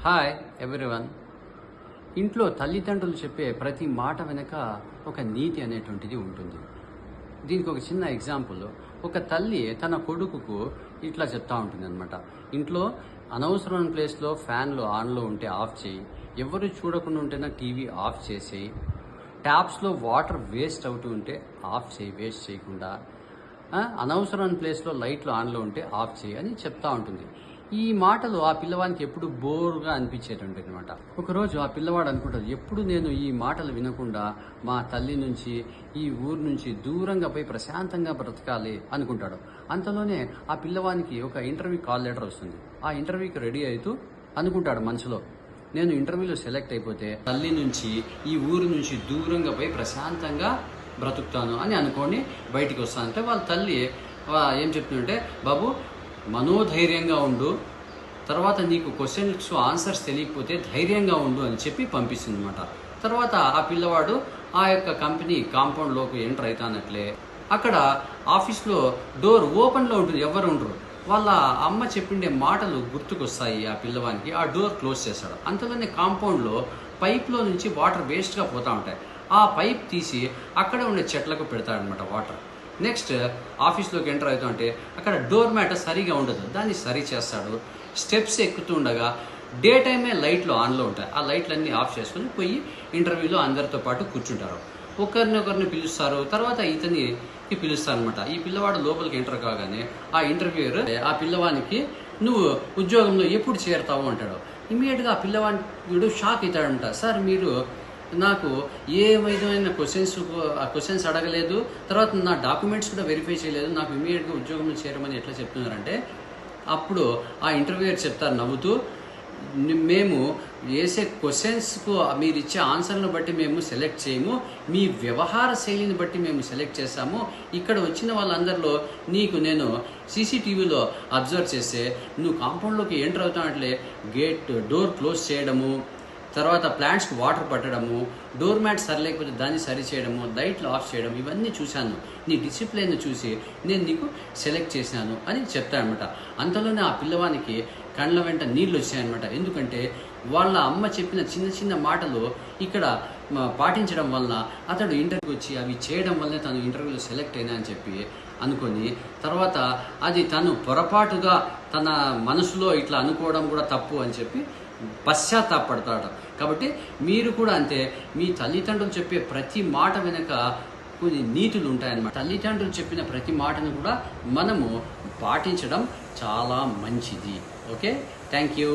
Hi everyone. ఇంట్లో తల్లిదండ్రులు చెప్పే ప్రతి మాట వెనక ఒక నీతి అనేటువంటిది ఉంటుంది. దీనికి ఒక చిన్న ఎగ్జాంపుల్, ఒక తల్లి తన కొడుకుకు ఇట్లా చెప్తా ఉంటుంది అనమాట. ఇంట్లో అనవసరమైన ప్లేస్లో ఫ్యాన్లు ఆన్లో ఉంటే ఆఫ్ చేయి, ఎవరు చూడకుండా ఉంటేనే టీవీ ఆఫ్ చేసేయి, ట్యాప్స్లో వాటర్ వేస్ట్ అవుతూ ఉంటే ఆఫ్ చేయి, వేస్ట్ చేయకుండా, అనవసరమైన ప్లేస్లో లైట్లు ఆన్లో ఉంటే ఆఫ్ చేయి అని చెప్తా ఉంటుంది. ఈ మాటలు ఆ పిల్లవానికి ఎప్పుడు బోర్గా అనిపించేటువంటి అనమాట. ఒకరోజు ఆ పిల్లవాడు అనుకుంటాడు, ఎప్పుడు నేను ఈ మాటలు వినకుండా మా తల్లి నుంచి, ఈ ఊరు నుంచి దూరంగా పోయి ప్రశాంతంగా బ్రతకాలి అనుకుంటాడు. అంతలోనే ఆ పిల్లవానికి ఒక ఇంటర్వ్యూ కాల్ లెటర్ వస్తుంది. ఆ ఇంటర్వ్యూకి రెడీ అవుతూ అనుకుంటాడు మనసులో, నేను ఇంటర్వ్యూలో సెలెక్ట్ అయిపోతే తల్లి నుంచి, ఈ ఊరు నుంచి దూరంగా పోయి ప్రశాంతంగా బ్రతుకుతాను అని అనుకొని బయటికి వస్తానంటే వాళ్ళ తల్లి ఏం చెప్తుందంటే, బాబు మనోధైర్యంగా ఉండు, తర్వాత నీకు క్వశ్చన్స్ ఆన్సర్స్ తెలియకపోతే ధైర్యంగా ఉండు అని చెప్పి పంపిస్తుంది అనమాట. తర్వాత ఆ పిల్లవాడు ఆ యొక్క కంపెనీ కాంపౌండ్లోకి ఎంటర్ అవుతానట్లే అక్కడ ఆఫీస్లో డోర్ ఓపెన్లో ఉంటుంది, ఎవరు ఉండరు. వాళ్ళ అమ్మ చెప్పిండే మాటలు గుర్తుకొస్తాయి ఆ పిల్లవానికి. ఆ డోర్ క్లోజ్ చేస్తాడు. అంతలోనే కాంపౌండ్లో పైప్లో నుంచి వాటర్ వేస్ట్గా పోతూ ఉంటాయి. ఆ పైప్ తీసి అక్కడ ఉండే చెట్లకు పెడతాడనమాట వాటర్. నెక్స్ట్ ఆఫీస్లోకి ఎంటర్ అవుతూ ఉంటే అక్కడ డోర్ మ్యాట్ సరిగా ఉండదు, దాన్ని సరి చేస్తాడు. స్టెప్స్ ఎక్కుతూ ఉండగా డే టైమే లైట్లు ఆన్లో ఉంటాయి, ఆ లైట్లన్నీ ఆఫ్ చేసుకుని పోయి ఇంటర్వ్యూలో అందరితో పాటు కూర్చుంటారు. ఒకరిని పిలుస్తారు, తర్వాత ఇతనికి పిలుస్తారు అనమాట. ఈ పిల్లవాడు లోపలికి ఎంటర్ కాగానే ఆ ఇంటర్వ్యూయర్ ఆ పిల్లవానికి, నువ్వు ఉద్యోగంలో ఎప్పుడు చేరుతావు అంటాడు. ఇమీడియట్గా ఆ పిల్లవాడు షాక్ అవుతాడంట. సార్, మీరు నాకు ఏ విధమైన క్వశ్చన్స్ అడగలేదు, తర్వాత నా డాక్యుమెంట్స్ కూడా వెరిఫై చేయలేదు, నాకు ఇమీడియట్గా ఉద్యోగంలో చేరమని ఎట్లా చెప్తున్నారంటే, అప్పుడు ఆ ఇంటర్వ్యూయర్ చెప్తారు నవ్వుతూ, మేము వేసే క్వశ్చన్స్కు మీరు ఇచ్చే ఆన్సర్లను బట్టి మేము సెలెక్ట్ చేయము, మీ వ్యవహార శైలిని బట్టి మేము సెలెక్ట్ చేస్తాము. ఇక్కడ వచ్చిన వాళ్ళందరిలో నీకు నేను సీసీటీవీలో అబ్జర్వ్ చేస్తే నువ్వు కాంపౌండ్లోకి ఎంటర్ అవుతానట్లే డోర్ క్లోజ్ చేయడము, తర్వాత ప్లాంట్స్కి వాటర్ పట్టడము, డోర్ మ్యాట్ సరిలేకపోతే దాన్ని సరి చేయడము, లైట్లు ఆఫ్ చేయడం, ఇవన్నీ చూశాను. నీ డిసిప్లైన్ చూసి నేను నీకు సెలెక్ట్ చేశాను అని చెప్తాడనమాట. అంతలోనే ఆ పిల్లవానికి కళ్ళ వెంట నీళ్ళు వచ్చాయన్నమాట. ఎందుకంటే వాళ్ళ అమ్మ చెప్పిన చిన్న చిన్న మాటలు ఇక్కడ పాటించడం వలన అతడు ఇంటర్వ్యూకి వచ్చి అవి చేయడం వల్లనే తను ఇంటర్వ్యూలో సెలెక్ట్ అయినా అని చెప్పి అనుకొని, తర్వాత అది తను పొరపాటుగా తన మనసులో ఇట్లా అనుకోవడం కూడా తప్పు అని చెప్పి పశ్చాత్తాపడతాడు. కాబట్టి మీరు కూడా అంతే, మీ తల్లిదండ్రులు చెప్పే ప్రతి మాట వెనుక కొన్ని నీతులు ఉంటాయన్నమాట. తల్లిదండ్రులు చెప్పిన ప్రతి మాటను కూడా మనము పాటించడం చాలా మంచిది. Okay, thank you.